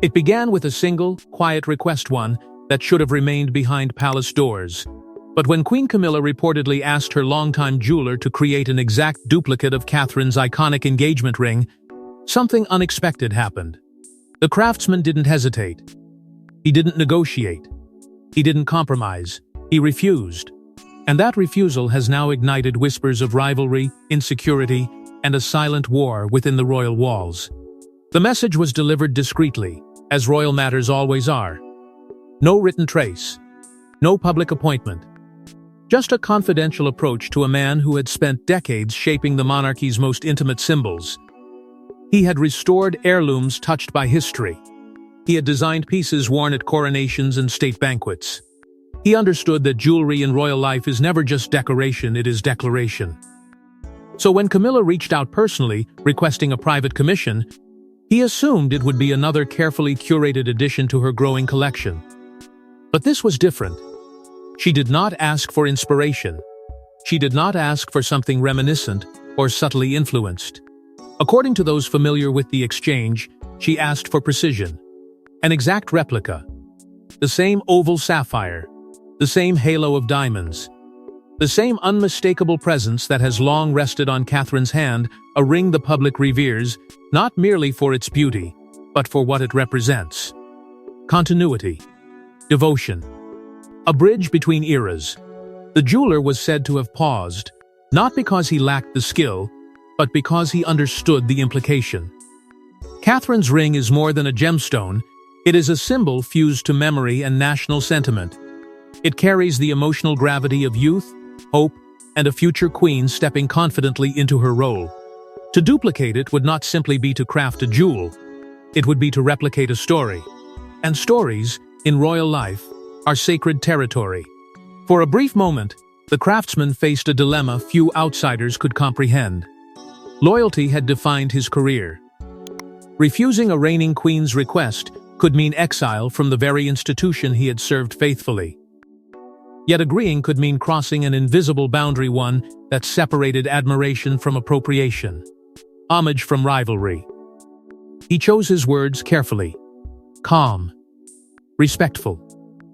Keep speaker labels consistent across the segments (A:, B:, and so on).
A: It began with a single, quiet request, one that should have remained behind palace doors. But when Queen Camilla reportedly asked her longtime jeweler to create an exact duplicate of Catherine's iconic engagement ring, something unexpected happened. The craftsman didn't hesitate. He didn't negotiate. He didn't compromise. He refused. And that refusal has now ignited whispers of rivalry, insecurity, and a silent war within the royal walls. The message was delivered discreetly, as royal matters always are. No written trace. No public appointment. Just a confidential approach to a man who had spent decades shaping the monarchy's most intimate symbols. He had restored heirlooms touched by history. He had designed pieces worn at coronations and state banquets. He understood that jewelry in royal life is never just decoration, it is declaration. So when Camilla reached out personally, requesting a private commission, he assumed it would be another carefully curated addition to her growing collection. But this was different. She did not ask for inspiration. She did not ask for something reminiscent or subtly influenced. According to those familiar with the exchange, she asked for precision. An exact replica. The same oval sapphire. The same halo of diamonds. The same unmistakable presence that has long rested on Catherine's hand, a ring the public reveres, not merely for its beauty, but for what it represents. Continuity. Devotion. A bridge between eras. The jeweler was said to have paused, not because he lacked the skill, but because he understood the implication. Catherine's ring is more than a gemstone, it is a symbol fused to memory and national sentiment. It carries the emotional gravity of youth, hope, and a future queen stepping confidently into her role. To duplicate it would not simply be to craft a jewel, it would be to replicate a story. And stories, in royal life, are sacred territory. For a brief moment, the craftsman faced a dilemma few outsiders could comprehend. Loyalty had defined his career. Refusing a reigning queen's request could mean exile from the very institution he had served faithfully. Yet agreeing could mean crossing an invisible boundary, one that separated admiration from appropriation, homage from rivalry. He chose his words carefully. Calm, respectful,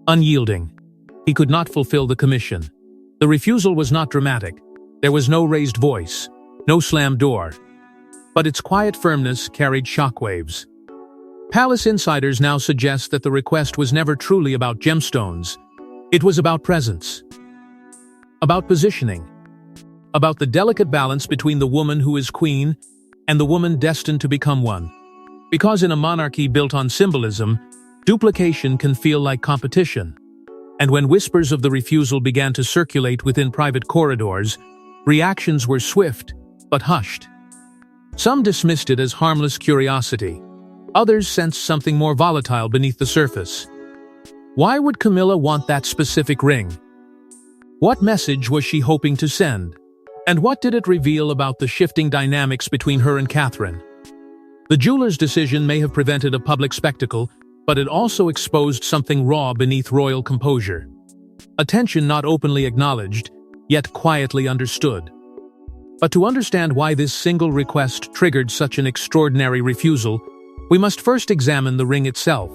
A: unyielding. He could not fulfill the commission. The refusal was not dramatic. There was no raised voice, no slammed door. But its quiet firmness carried shockwaves. Palace insiders now suggest that the request was never truly about gemstones. It was about presence, about positioning, about the delicate balance between the woman who is queen and the woman destined to become one. Because in a monarchy built on symbolism, duplication can feel like competition. And when whispers of the refusal began to circulate within private corridors, reactions were swift but hushed. Some dismissed it as harmless curiosity. Others sensed something more volatile beneath the surface. Why would Camilla want that specific ring? What message was she hoping to send? And what did it reveal about the shifting dynamics between her and Catherine? The jeweler's decision may have prevented a public spectacle, but it also exposed something raw beneath royal composure. A tension not openly acknowledged, yet quietly understood. But to understand why this single request triggered such an extraordinary refusal, we must first examine the ring itself,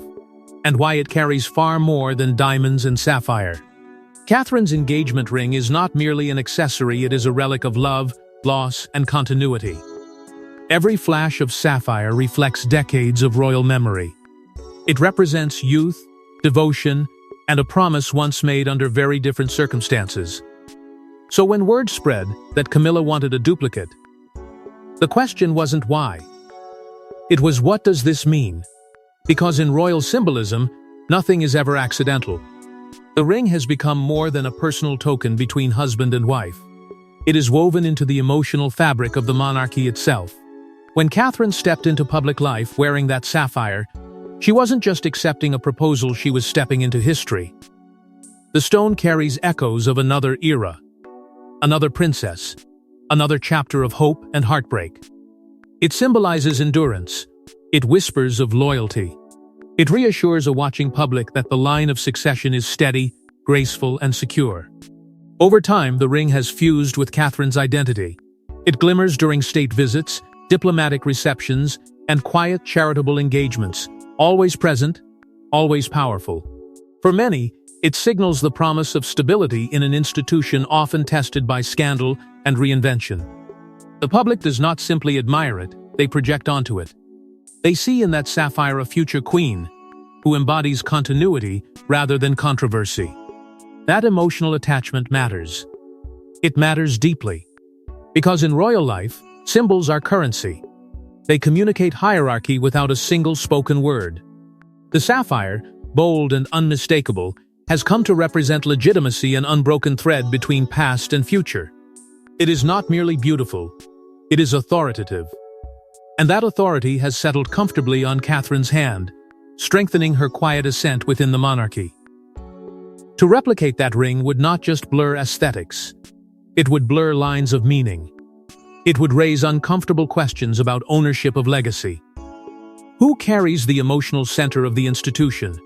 A: and why it carries far more than diamonds and sapphire. Catherine's engagement ring is not merely an accessory, it is a relic of love, loss, and continuity. Every flash of sapphire reflects decades of royal memory. It represents youth, devotion, and a promise once made under very different circumstances. So when word spread that Camilla wanted a duplicate, the question wasn't why. It was, what does this mean? Because in royal symbolism, nothing is ever accidental. The ring has become more than a personal token between husband and wife. It is woven into the emotional fabric of the monarchy itself. When Catherine stepped into public life wearing that sapphire, she wasn't just accepting a proposal, she was stepping into history. The stone carries echoes of another era, another princess, another chapter of hope and heartbreak. It symbolizes endurance. It whispers of loyalty. It reassures a watching public that the line of succession is steady, graceful, and secure. Over time, the ring has fused with Catherine's identity. It glimmers during state visits, diplomatic receptions, and quiet charitable engagements, Always present, always powerful. For many, it signals the promise of stability in an institution often tested by scandal and reinvention. The public does not simply admire it, they project onto it. They see in that sapphire a future queen, who embodies continuity rather than controversy. That emotional attachment matters. It matters deeply. Because in royal life, symbols are currency. They communicate hierarchy without a single spoken word. The sapphire, bold and unmistakable, has come to represent legitimacy, an unbroken thread between past and future. It is not merely beautiful, it is authoritative. And that authority has settled comfortably on Catherine's hand, strengthening her quiet ascent within the monarchy. To replicate that ring would not just blur aesthetics, it would blur lines of meaning. It would raise uncomfortable questions about ownership of legacy. Who carries the emotional center of the institution?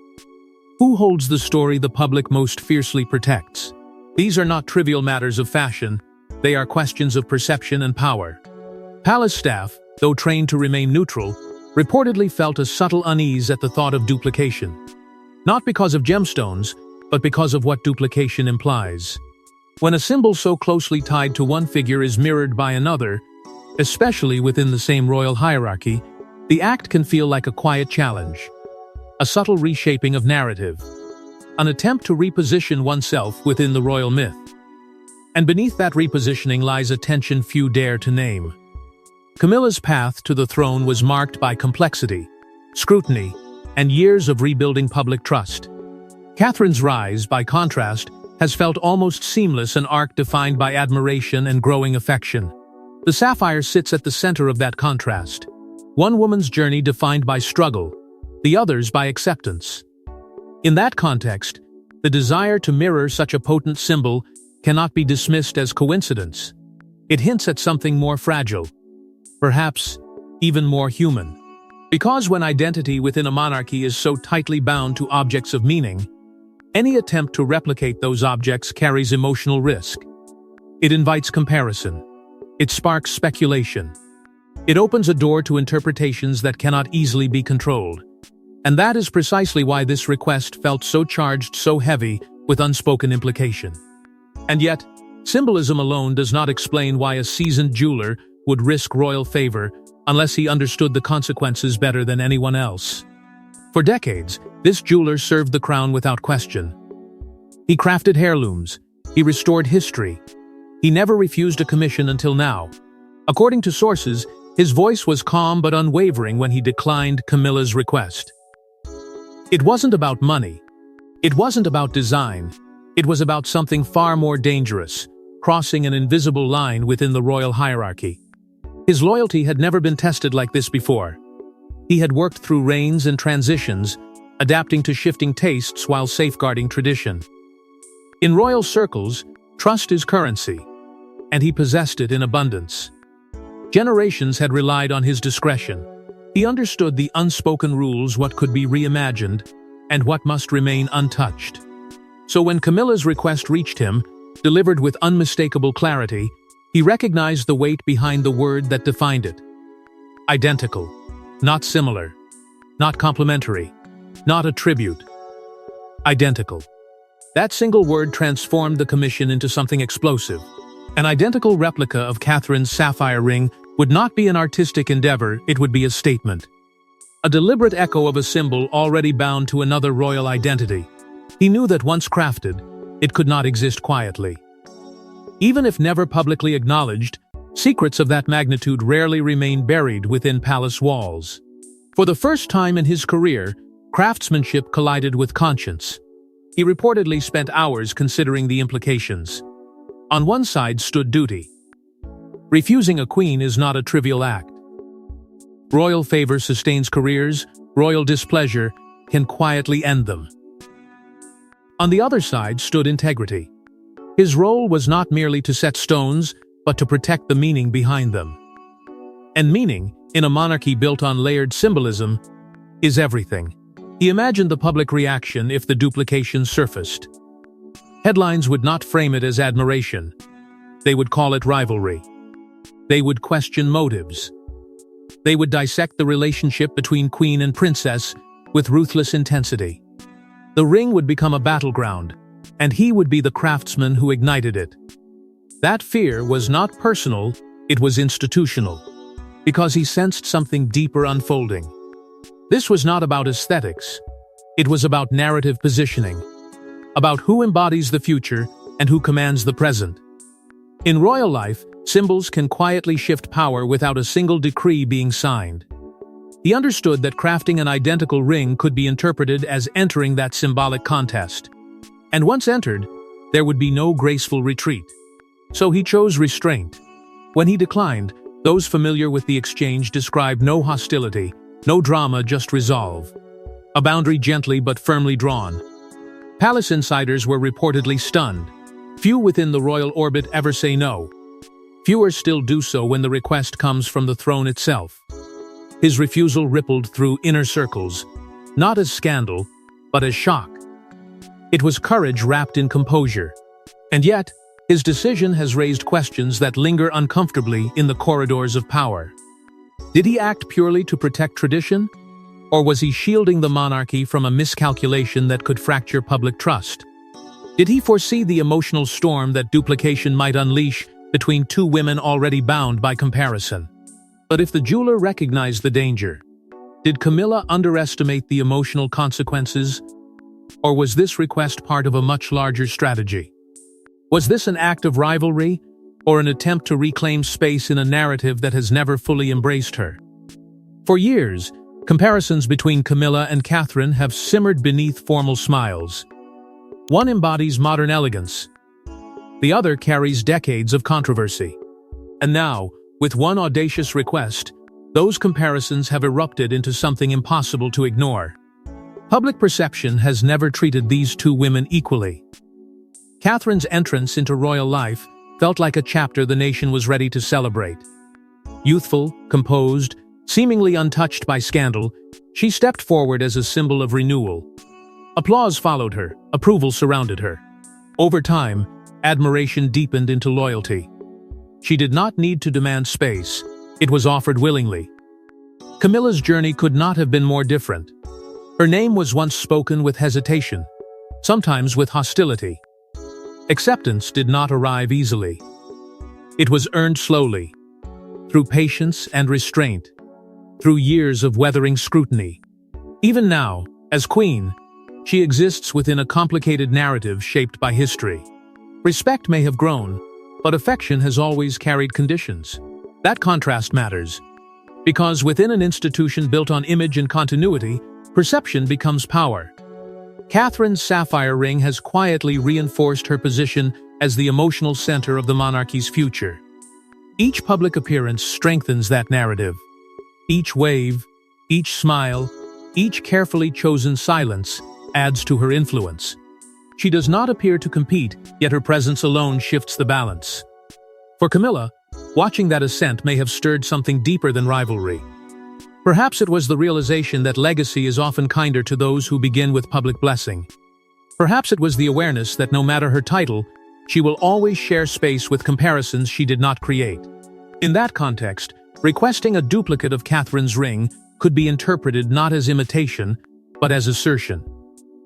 A: Who holds the story the public most fiercely protects? These are not trivial matters of fashion, they are questions of perception and power. Palace staff, though trained to remain neutral, reportedly felt a subtle unease at the thought of duplication. Not because of gemstones, but because of what duplication implies. When a symbol so closely tied to one figure is mirrored by another, especially within the same royal hierarchy, the act can feel like a quiet challenge. A subtle reshaping of narrative. An attempt to reposition oneself within the royal myth. And beneath that repositioning lies a tension few dare to name. Camilla's path to the throne was marked by complexity, scrutiny, and years of rebuilding public trust. Catherine's rise, by contrast, has felt almost seamless, an arc defined by admiration and growing affection. The sapphire sits at the center of that contrast. One woman's journey defined by struggle, the other's by acceptance. In that context, the desire to mirror such a potent symbol cannot be dismissed as coincidence. It hints at something more fragile, perhaps even more human. Because when identity within a monarchy is so tightly bound to objects of meaning, any attempt to replicate those objects carries emotional risk. It invites comparison. It sparks speculation. It opens a door to interpretations that cannot easily be controlled. And that is precisely why this request felt so charged, so heavy, with unspoken implication. And yet, symbolism alone does not explain why a seasoned jeweler would risk royal favor unless he understood the consequences better than anyone else. For decades, this jeweler served the crown without question. He crafted heirlooms. He restored history. He never refused a commission until now. According to sources, his voice was calm but unwavering when he declined Camilla's request. It wasn't about money. It wasn't about design. It was about something far more dangerous, crossing an invisible line within the royal hierarchy. His loyalty had never been tested like this before. He had worked through reigns and transitions, adapting to shifting tastes while safeguarding tradition. In royal circles, trust is currency, and he possessed it in abundance. Generations had relied on his discretion. He understood the unspoken rules, what could be reimagined, and what must remain untouched. So when Camilla's request reached him, delivered with unmistakable clarity, he recognized the weight behind the word that defined it. Identical. Not similar. Not complementary. Not a tribute. Identical. That single word transformed the commission into something explosive. An identical replica of Catherine's sapphire ring would not be an artistic endeavor, it would be a statement. A deliberate echo of a symbol already bound to another royal identity. He knew that once crafted, it could not exist quietly. Even if never publicly acknowledged, secrets of that magnitude rarely remain buried within palace walls. For the first time in his career, craftsmanship collided with conscience. He reportedly spent hours considering the implications. On one side stood duty. Refusing a queen is not a trivial act. Royal favor sustains careers, royal displeasure can quietly end them. On the other side stood integrity. His role was not merely to set stones, but to protect the meaning behind them. And meaning, in a monarchy built on layered symbolism, is everything. He imagined the public reaction if the duplication surfaced. Headlines would not frame it as admiration. They would call it rivalry. They would question motives. They would dissect the relationship between queen and princess, with ruthless intensity. The ring would become a battleground, and he would be the craftsman who ignited it. That fear was not personal, it was institutional, because he sensed something deeper unfolding. This was not about aesthetics. It was about narrative positioning, about who embodies the future and who commands the present. In royal life, symbols can quietly shift power without a single decree being signed. He understood that crafting an identical ring could be interpreted as entering that symbolic contest. And once entered, there would be no graceful retreat. So he chose restraint. When he declined, those familiar with the exchange described no hostility, no drama, just resolve. A boundary gently but firmly drawn. Palace insiders were reportedly stunned. Few within the royal orbit ever say no. Fewer still do so when the request comes from the throne itself. His refusal rippled through inner circles, not as scandal, but as shock. It was courage wrapped in composure. And yet, his decision has raised questions that linger uncomfortably in the corridors of power. Did he act purely to protect tradition? Or was he shielding the monarchy from a miscalculation that could fracture public trust? Did he foresee the emotional storm that duplication might unleash between two women already bound by comparison? But if the jeweler recognized the danger, did Camilla underestimate the emotional consequences? Or was this request part of a much larger strategy? Was this an act of rivalry, or an attempt to reclaim space in a narrative that has never fully embraced her? For years, comparisons between Camilla and Catherine have simmered beneath formal smiles. One embodies modern elegance. The other carries decades of controversy. And now, with one audacious request, those comparisons have erupted into something impossible to ignore. Public perception has never treated these two women equally. Catherine's entrance into royal life felt like a chapter the nation was ready to celebrate. Youthful, composed, seemingly untouched by scandal, she stepped forward as a symbol of renewal. Applause followed her, approval surrounded her. Over time, admiration deepened into loyalty. She did not need to demand space, it was offered willingly. Camilla's journey could not have been more different. Her name was once spoken with hesitation, sometimes with hostility. Acceptance did not arrive easily. It was earned slowly, through patience and restraint, through years of weathering scrutiny. Even now, as queen, she exists within a complicated narrative shaped by history. Respect may have grown, but affection has always carried conditions. That contrast matters, because within an institution built on image and continuity, perception becomes power. Catherine's sapphire ring has quietly reinforced her position as the emotional center of the monarchy's future. Each public appearance strengthens that narrative. Each wave, each smile, each carefully chosen silence adds to her influence. She does not appear to compete, yet her presence alone shifts the balance. For Camilla, watching that ascent may have stirred something deeper than rivalry. Perhaps it was the realization that legacy is often kinder to those who begin with public blessing. Perhaps it was the awareness that no matter her title, she will always share space with comparisons she did not create. In that context, requesting a duplicate of Catherine's ring could be interpreted not as imitation, but as assertion.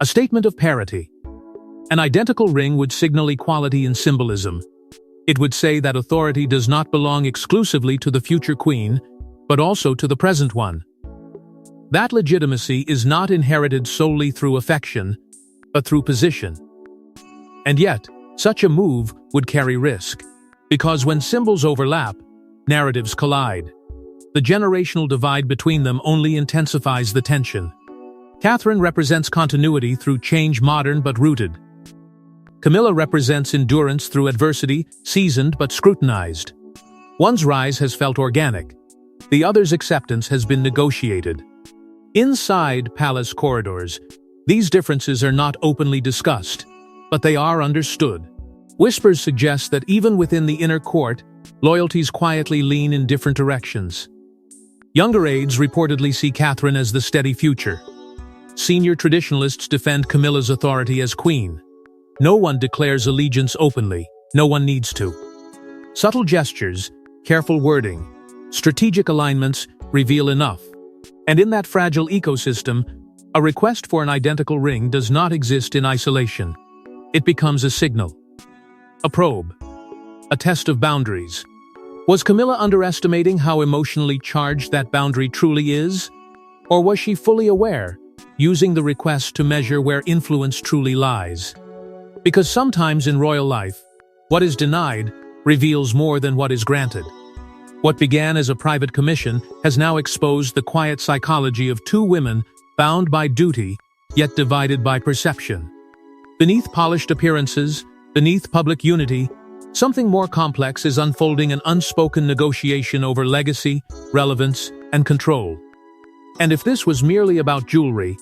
A: A statement of parity. An identical ring would signal equality in symbolism. It would say that authority does not belong exclusively to the future queen, but also to the present one. That legitimacy is not inherited solely through affection, but through position. And yet, such a move would carry risk, because when symbols overlap, narratives collide. The generational divide between them only intensifies the tension. Catherine represents continuity through change, modern but rooted. Camilla represents endurance through adversity, seasoned but scrutinized. One's rise has felt organic. The other's acceptance has been negotiated. Inside palace corridors, these differences are not openly discussed, but they are understood. Whispers suggest that even within the inner court, loyalties quietly lean in different directions. Younger aides reportedly see Catherine as the steady future. Senior traditionalists defend Camilla's authority as queen. No one declares allegiance openly, no one needs to. Subtle gestures, careful wording, strategic alignments reveal enough. And in that fragile ecosystem, A request for an identical ring does not exist in isolation. It becomes a signal, a probe, a test of boundaries. Was Camilla underestimating how emotionally charged that boundary truly is? Or was she fully aware, using the request to measure where influence truly lies? Because sometimes in royal life, what is denied reveals more than what is granted. What began as a private commission has now exposed the quiet psychology of two women bound by duty, yet divided by perception. Beneath polished appearances, beneath public unity, something more complex is unfolding, an unspoken negotiation over legacy, relevance, and control. And if this was merely about jewelry,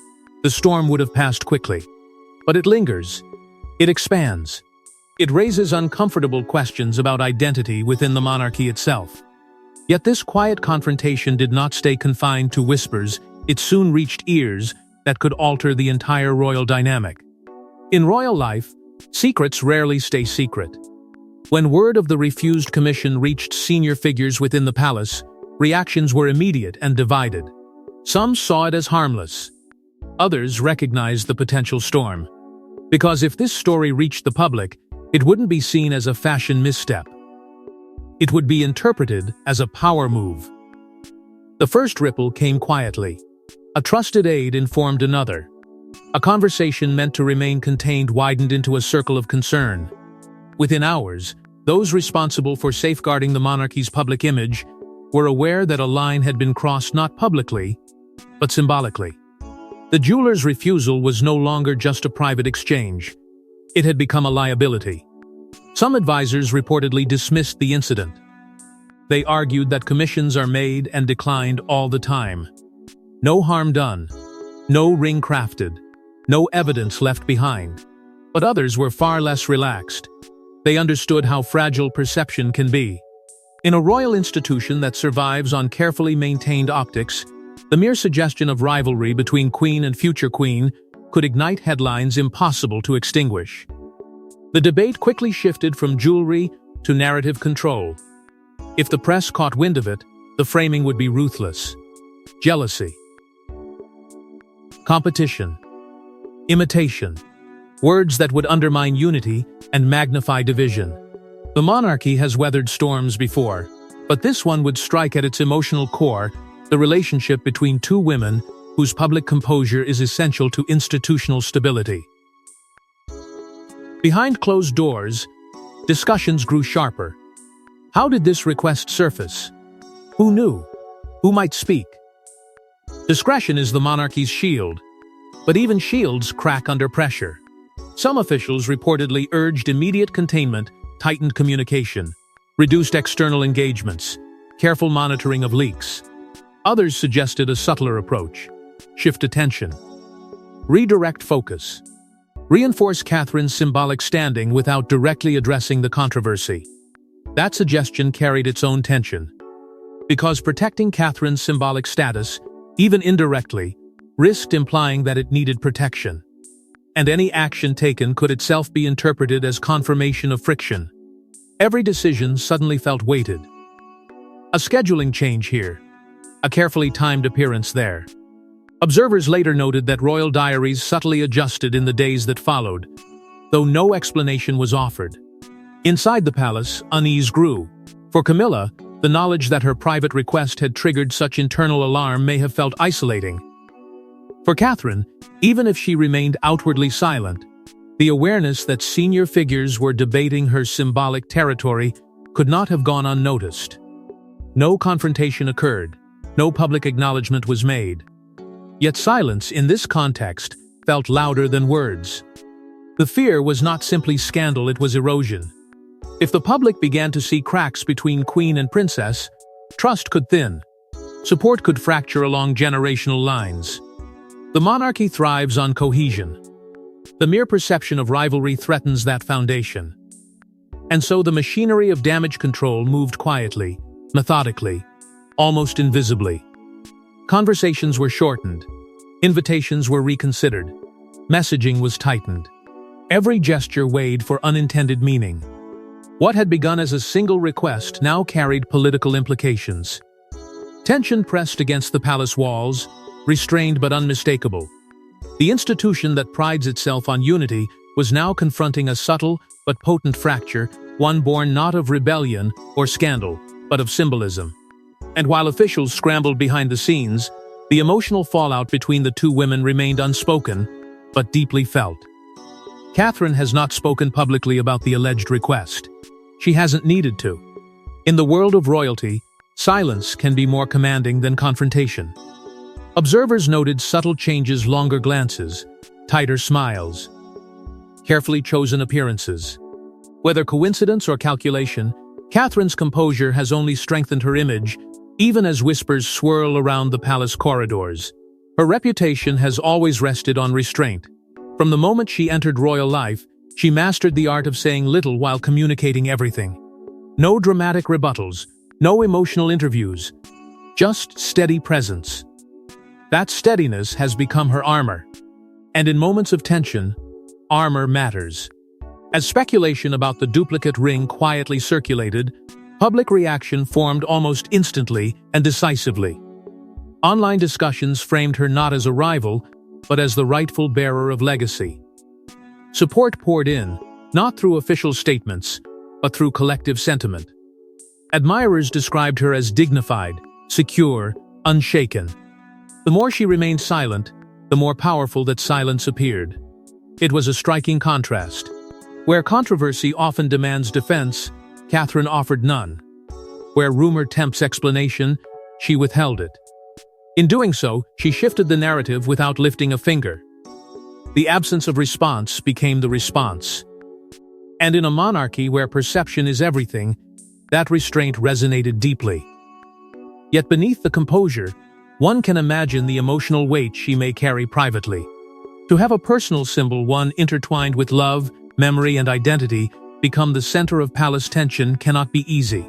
A: the storm would have passed quickly. But it lingers. It expands. It raises uncomfortable questions about identity within the monarchy itself. Yet this quiet confrontation did not stay confined to whispers. It soon reached ears that could alter the entire royal dynamic. In royal life, secrets rarely stay secret. When word of the refused commission reached senior figures within the palace, reactions were immediate and divided. Some saw it as harmless. Others recognized the potential storm. Because if this story reached the public, it wouldn't be seen as a fashion misstep. It would be interpreted as a power move. The first ripple came quietly. A trusted aide informed another. A conversation meant to remain contained widened into a circle of concern. Within hours, those responsible for safeguarding the monarchy's public image were aware that a line had been crossed not publicly, but symbolically. The jeweler's refusal was no longer just a private exchange. It had become a liability. Some advisors reportedly dismissed the incident. They argued that commissions are made and declined all the time. No harm done, no ring crafted, no evidence left behind. But others were far less relaxed. They understood how fragile perception can be. In a royal institution that survives on carefully maintained optics, the mere suggestion of rivalry between queen and future queen could ignite headlines impossible to extinguish. The debate quickly shifted from jewelry to narrative control. If the press caught wind of it, the framing would be ruthless. Jealousy, competition, imitation, words that would undermine unity and magnify division. The monarchy has weathered storms before, but this one would strike at its emotional core, the relationship between two women whose public composure is essential to institutional stability. Behind closed doors, discussions grew sharper. How did this request surface? Who knew? Who might speak? Discretion is the monarchy's shield, but even shields crack under pressure. Some officials reportedly urged immediate containment, tightened communication, reduced external engagements, careful monitoring of leaks. Others suggested a subtler approach: shift attention, redirect focus, reinforce Catherine's symbolic standing without directly addressing the controversy. That suggestion carried its own tension, because protecting Catherine's symbolic status, even indirectly, risked implying that it needed protection. And any action taken could itself be interpreted as confirmation of friction. Every decision suddenly felt weighted. A scheduling change here, a carefully timed appearance there. Observers later noted that royal diaries subtly adjusted in the days that followed, though no explanation was offered. Inside the palace, unease grew. For Camilla, the knowledge that her private request had triggered such internal alarm may have felt isolating. For Catherine, even if she remained outwardly silent, the awareness that senior figures were debating her symbolic territory could not have gone unnoticed. No confrontation occurred, no public acknowledgement was made. Yet silence in this context felt louder than words. The fear was not simply scandal, it was erosion. If the public began to see cracks between queen and princess, trust could thin. Support could fracture along generational lines. The monarchy thrives on cohesion. The mere perception of rivalry threatens that foundation. And so the machinery of damage control moved quietly, methodically, almost invisibly. Conversations were shortened. Invitations were reconsidered. Messaging was tightened. Every gesture weighed for unintended meaning. What had begun as a single request now carried political implications. Tension pressed against the palace walls, restrained but unmistakable. The institution that prides itself on unity was now confronting a subtle but potent fracture, one born not of rebellion or scandal, but of symbolism. And while officials scrambled behind the scenes, the emotional fallout between the two women remained unspoken, but deeply felt. Catherine has not spoken publicly about the alleged request. She hasn't needed to. In the world of royalty, silence can be more commanding than confrontation. Observers noted subtle changes, longer glances, tighter smiles, carefully chosen appearances. Whether coincidence or calculation, Catherine's composure has only strengthened her image, even as whispers swirl around the palace corridors. Her reputation has always rested on restraint. From the moment she entered royal life, she mastered the art of saying little while communicating everything. No dramatic rebuttals, no emotional interviews, just steady presence. That steadiness has become her armor. And in moments of tension, armor matters. As speculation about the duplicate ring quietly circulated, public reaction formed almost instantly and decisively. Online discussions framed her not as a rival, but as the rightful bearer of legacy. Support poured in, not through official statements, but through collective sentiment. Admirers described her as dignified, secure, unshaken. The more she remained silent, the more powerful that silence appeared. It was a striking contrast. Where controversy often demands defense, Catherine offered none. Where rumor tempts explanation, she withheld it. In doing so, she shifted the narrative without lifting a finger. The absence of response became the response. And in a monarchy where perception is everything, that restraint resonated deeply. Yet beneath the composure, one can imagine the emotional weight she may carry privately. To have a personal symbol, one intertwined with love, memory, and identity, become the center of palace tension cannot be easy.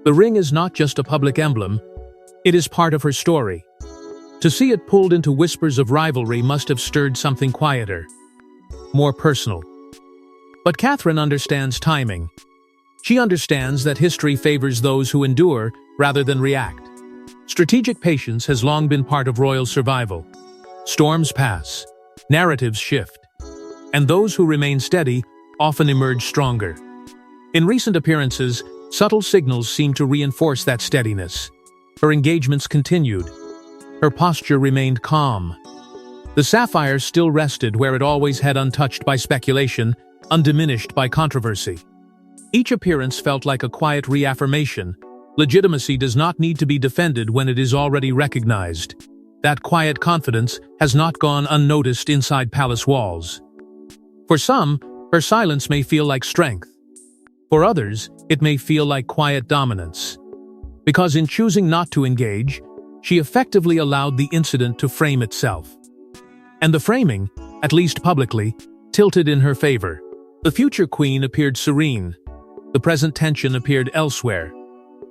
A: The ring is not just a public emblem, it is part of her story. To see it pulled into whispers of rivalry must have stirred something quieter, more personal. But Catherine understands timing. She understands that history favors those who endure rather than react. Strategic patience has long been part of royal survival. Storms pass, narratives shift, and those who remain steady often emerge stronger. In recent appearances, subtle signals seem to reinforce that steadiness. Her engagements continued. Her posture remained calm. The sapphire still rested where it always had, untouched by speculation, undiminished by controversy. Each appearance felt like a quiet reaffirmation. Legitimacy does not need to be defended when it is already recognized. That quiet confidence has not gone unnoticed inside palace walls. For some, her silence may feel like strength. For others, it may feel like quiet dominance. Because in choosing not to engage, she effectively allowed the incident to frame itself. And the framing, at least publicly, tilted in her favor. The future queen appeared serene. The present tension appeared elsewhere.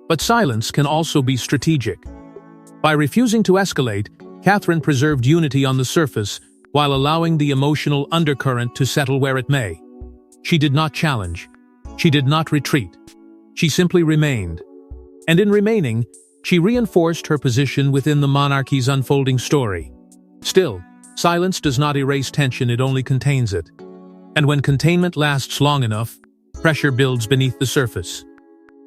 A: But silence can also be strategic. By refusing to escalate, Catherine preserved unity on the surface while allowing the emotional undercurrent to settle where it may. She did not challenge. She did not retreat. She simply remained. And in remaining, she reinforced her position within the monarchy's unfolding story. Still, silence does not erase tension, it only contains it. And when containment lasts long enough, pressure builds beneath the surface.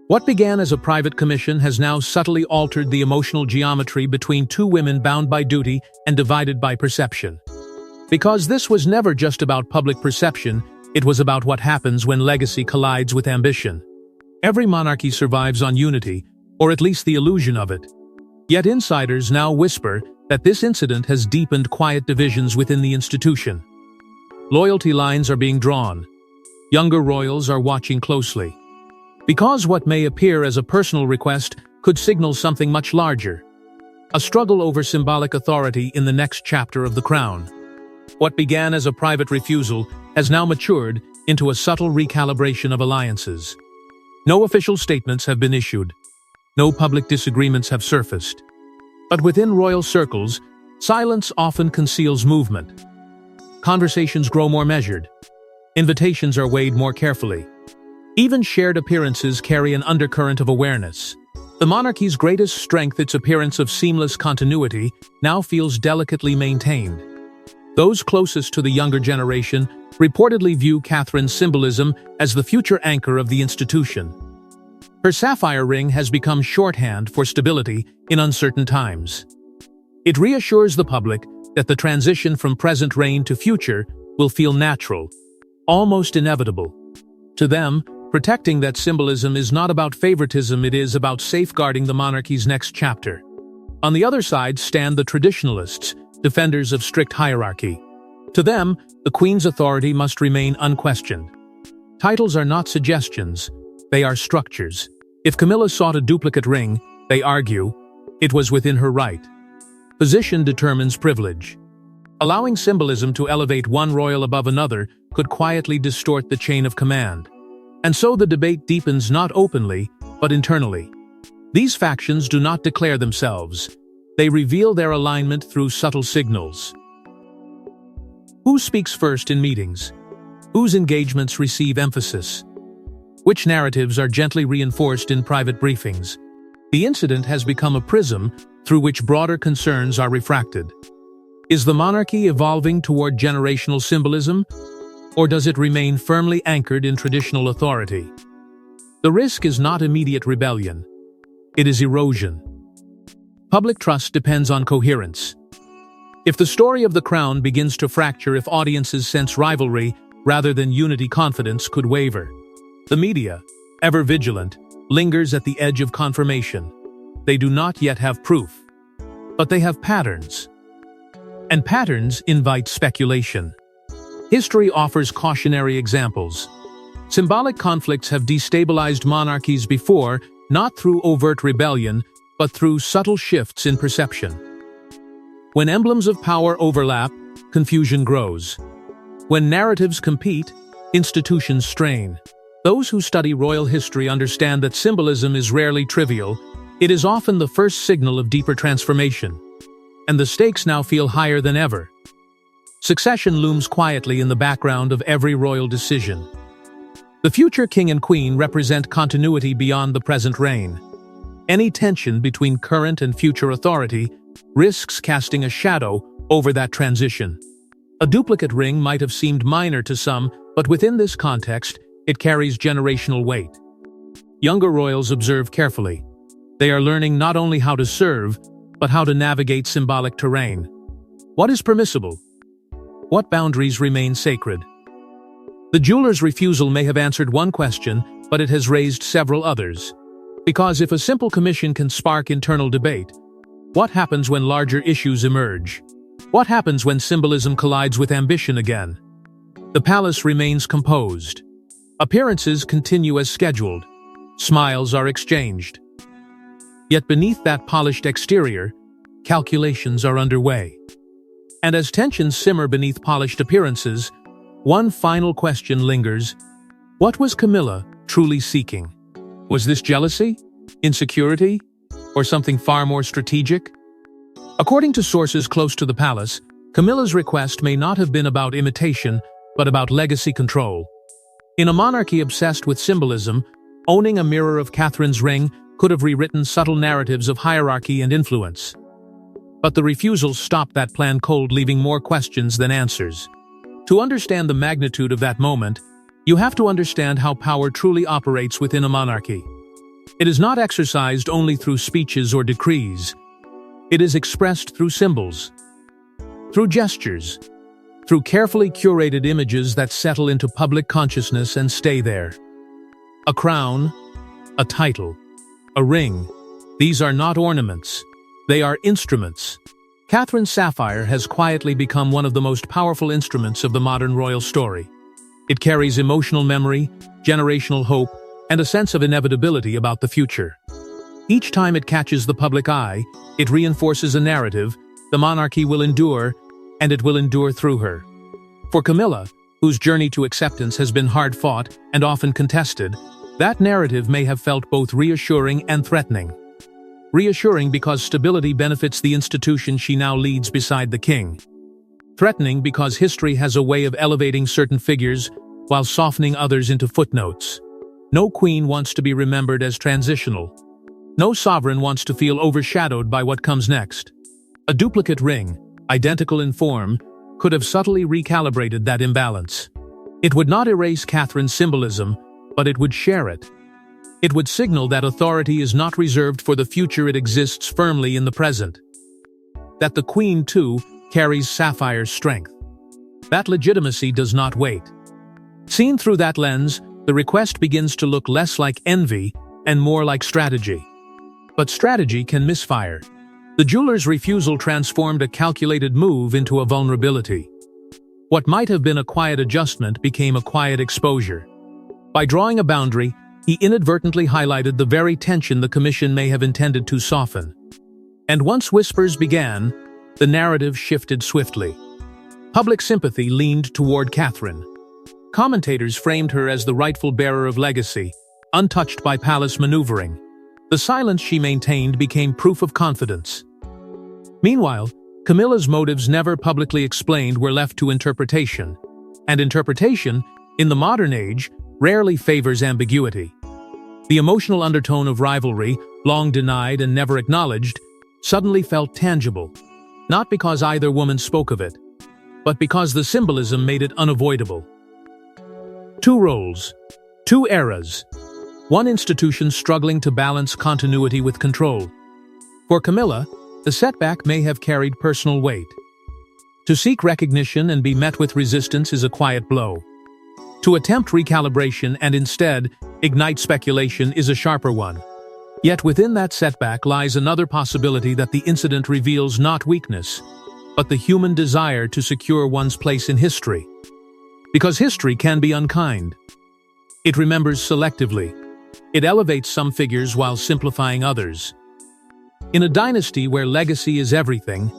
A: What began as a private commission has now subtly altered the emotional geometry between two women bound by duty and divided by perception. Because this was never just about public perception, it was about what happens when legacy collides with ambition. Every monarchy survives on unity, or at least the illusion of it. Yet insiders now whisper that this incident has deepened quiet divisions within the institution. Loyalty lines are being drawn. Younger royals are watching closely. Because what may appear as a personal request could signal something much larger. A struggle over symbolic authority in the next chapter of the crown. What began as a private refusal has now matured into a subtle recalibration of alliances. No official statements have been issued. No public disagreements have surfaced. But within royal circles, silence often conceals movement. Conversations grow more measured. Invitations are weighed more carefully. Even shared appearances carry an undercurrent of awareness. The monarchy's greatest strength, its appearance of seamless continuity, now feels delicately maintained. Those closest to the younger generation reportedly view Catherine's symbolism as the future anchor of the institution. Her sapphire ring has become shorthand for stability in uncertain times. It reassures the public that the transition from present reign to future will feel natural, almost inevitable. To them, protecting that symbolism is not about favoritism, it is about safeguarding the monarchy's next chapter. On the other side stand the traditionalists, defenders of strict hierarchy. To them, the Queen's authority must remain unquestioned. Titles are not suggestions, they are structures. If Camilla sought a duplicate ring, they argue, it was within her right. Position determines privilege. Allowing symbolism to elevate one royal above another could quietly distort the chain of command. And so the debate deepens not openly, but internally. These factions do not declare themselves. They reveal their alignment through subtle signals. Who speaks first in meetings? Whose engagements receive emphasis? Which narratives are gently reinforced in private briefings? The incident has become a prism through which broader concerns are refracted. Is the monarchy evolving toward generational symbolism, or does it remain firmly anchored in traditional authority? The risk is not immediate rebellion. It is erosion. Public trust depends on coherence. If the story of the crown begins to fracture, if audiences sense rivalry rather than unity, confidence could waver. The media, ever vigilant, lingers at the edge of confirmation. They do not yet have proof, but they have patterns. And patterns invite speculation. History offers cautionary examples. Symbolic conflicts have destabilized monarchies before, not through overt rebellion, but through subtle shifts in perception. When emblems of power overlap, confusion grows. When narratives compete, institutions strain. Those who study royal history understand that symbolism is rarely trivial. It is often the first signal of deeper transformation. And the stakes now feel higher than ever. Succession looms quietly in the background of every royal decision. The future king and queen represent continuity beyond the present reign. Any tension between current and future authority risks casting a shadow over that transition. A duplicate ring might have seemed minor to some, but within this context, it carries generational weight. Younger royals observe carefully. They are learning not only how to serve, but how to navigate symbolic terrain. What is permissible? What boundaries remain sacred? The jeweler's refusal may have answered one question, but it has raised several others. Because if a simple commission can spark internal debate, what happens when larger issues emerge? What happens when symbolism collides with ambition again? The palace remains composed. Appearances continue as scheduled. Smiles are exchanged. Yet beneath that polished exterior, calculations are underway. And as tensions simmer beneath polished appearances, one final question lingers. What was Camilla truly seeking? Was this jealousy, insecurity, or something far more strategic? According to sources close to the palace, Camilla's request may not have been about imitation, but about legacy control. In a monarchy obsessed with symbolism, owning a mirror of Catherine's ring could have rewritten subtle narratives of hierarchy and influence. But the refusal stopped that plan cold, leaving more questions than answers. To understand the magnitude of that moment, you have to understand how power truly operates within a monarchy. It is not exercised only through speeches or decrees. It is expressed through symbols, through gestures, through carefully curated images that settle into public consciousness and stay there. A crown, a title, a ring, these are not ornaments. They are instruments. Catherine's sapphire has quietly become one of the most powerful instruments of the modern royal story. It carries emotional memory, generational hope, and a sense of inevitability about the future. Each time it catches the public eye, it reinforces a narrative: the monarchy will endure, and it will endure through her. For Camilla, whose journey to acceptance has been hard-fought and often contested, that narrative may have felt both reassuring and threatening. Reassuring because stability benefits the institution she now leads beside the king. Threatening because history has a way of elevating certain figures while softening others into footnotes. No queen wants to be remembered as transitional. No sovereign wants to feel overshadowed by what comes next. A duplicate ring, identical in form, could have subtly recalibrated that imbalance. It would not erase Catherine's symbolism, but it would share it. It would signal that authority is not reserved for the future, it exists firmly in the present. That the Queen, too, carries Sapphire's strength. That legitimacy does not wait. Seen through that lens, the request begins to look less like envy and more like strategy. But strategy can misfire. The jeweler's refusal transformed a calculated move into a vulnerability. What might have been a quiet adjustment became a quiet exposure. By drawing a boundary, he inadvertently highlighted the very tension the commission may have intended to soften. And once whispers began, the narrative shifted swiftly. Public sympathy leaned toward Catherine. Commentators framed her as the rightful bearer of legacy, untouched by palace maneuvering. The silence she maintained became proof of confidence. Meanwhile, Camilla's motives, never publicly explained, were left to interpretation. And interpretation, in the modern age, rarely favors ambiguity. The emotional undertone of rivalry, long denied and never acknowledged, suddenly felt tangible, not because either woman spoke of it, but because the symbolism made it unavoidable. Two roles, two eras, one institution struggling to balance continuity with control. For Camilla, the setback may have carried personal weight. To seek recognition and be met with resistance is a quiet blow. To attempt recalibration and instead ignite speculation is a sharper one. Yet within that setback lies another possibility, that the incident reveals not weakness, but the human desire to secure one's place in history. Because history can be unkind. It remembers selectively. It elevates some figures while simplifying others. In a dynasty where legacy is everything,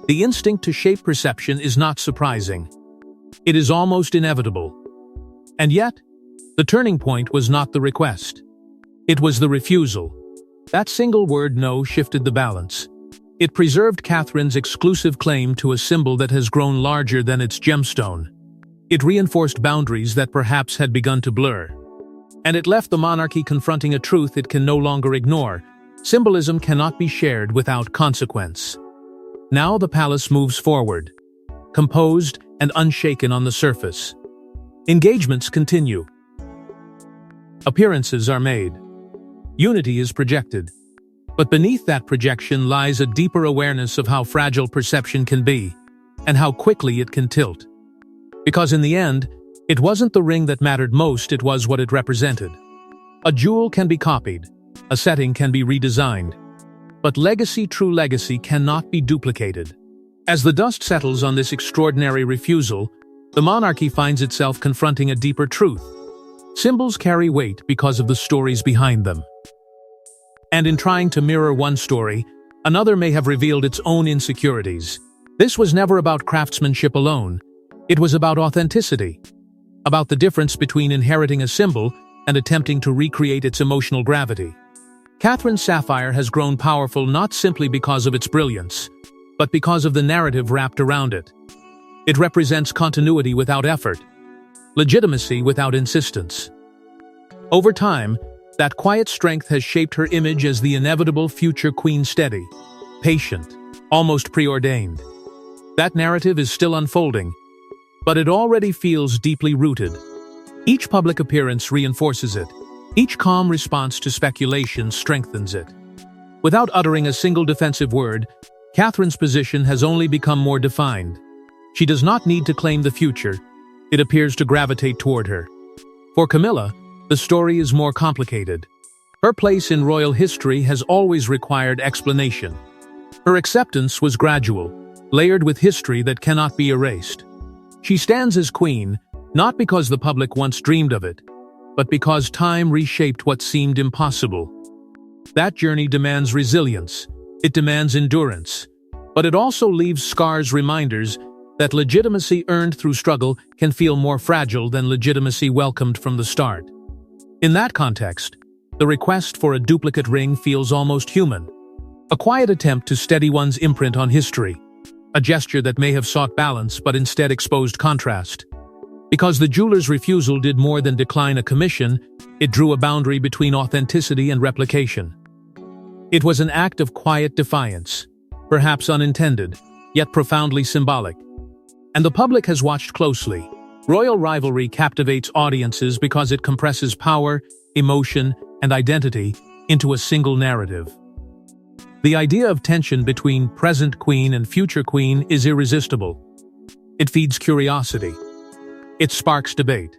A: the instinct to shape perception is not surprising. It is almost inevitable. And yet, the turning point was not the request. It was the refusal. That single word, no, shifted the balance. It preserved Catherine's exclusive claim to a symbol that has grown larger than its gemstone. It reinforced boundaries that perhaps had begun to blur. And it left the monarchy confronting a truth it can no longer ignore. Symbolism cannot be shared without consequence. Now the palace moves forward, composed and unshaken on the surface. Engagements continue. Appearances are made. Unity is projected. But beneath that projection lies a deeper awareness of how fragile perception can be, and how quickly it can tilt. Because in the end, it wasn't the ring that mattered most, it was what it represented. A jewel can be copied, a setting can be redesigned, but legacy, true legacy, cannot be duplicated. As the dust settles on this extraordinary refusal, the monarchy finds itself confronting a deeper truth. Symbols carry weight because of the stories behind them. And in trying to mirror one story, another may have revealed its own insecurities. This was never about craftsmanship alone. It was about authenticity. About the difference between inheriting a symbol and attempting to recreate its emotional gravity. Catherine's sapphire has grown powerful not simply because of its brilliance, but because of the narrative wrapped around it. It represents continuity without effort, legitimacy without insistence. Over time, that quiet strength has shaped her image as the inevitable future queen, steady, patient, almost preordained. That narrative is still unfolding, but it already feels deeply rooted. Each public appearance reinforces it. Each calm response to speculation strengthens it. Without uttering a single defensive word, Catherine's position has only become more defined. She does not need to claim the future. It appears to gravitate toward her. For Camilla, the story is more complicated. Her place in royal history has always required explanation. Her acceptance was gradual, layered with history that cannot be erased. She stands as queen, not because the public once dreamed of it, but because time reshaped what seemed impossible. That journey demands resilience, it demands endurance, but it also leaves scars, reminders that legitimacy earned through struggle can feel more fragile than legitimacy welcomed from the start. In that context, the request for a duplicate ring feels almost human. A quiet attempt to steady one's imprint on history. A gesture that may have sought balance but instead exposed contrast. Because the jeweler's refusal did more than decline a commission, it drew a boundary between authenticity and replication. It was an act of quiet defiance, perhaps unintended, yet profoundly symbolic. And the public has watched closely. Royal Rivalry captivates audiences because it compresses power, emotion, and identity into a single narrative. The idea of tension between present queen and future queen is irresistible. It feeds curiosity. It sparks debate.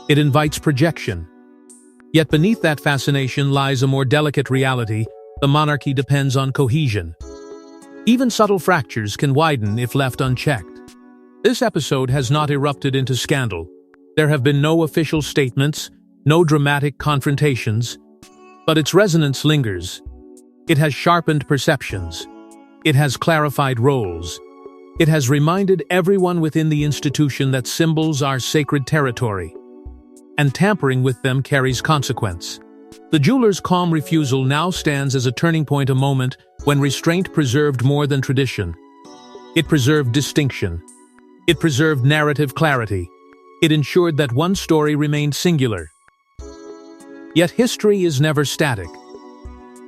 A: It invites projection. Yet beneath that fascination lies a more delicate reality: the monarchy depends on cohesion. Even subtle fractures can widen if left unchecked. This episode has not erupted into scandal. There have been no official statements, no dramatic confrontations, but its resonance lingers. It has sharpened perceptions. It has clarified roles. It has reminded everyone within the institution that symbols are sacred territory, and tampering with them carries consequence. The jeweler's calm refusal now stands as a turning point, a moment when restraint preserved more than tradition. It preserved distinction. It preserved narrative clarity. It ensured that one story remained singular. Yet history is never static.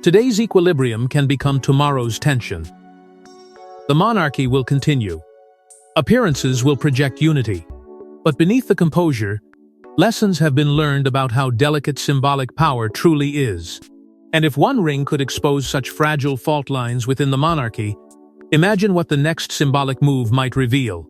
A: Today's equilibrium can become tomorrow's tension. The monarchy will continue. Appearances will project unity. But beneath the composure, lessons have been learned about how delicate symbolic power truly is. And if one ring could expose such fragile fault lines within the monarchy, imagine what the next symbolic move might reveal.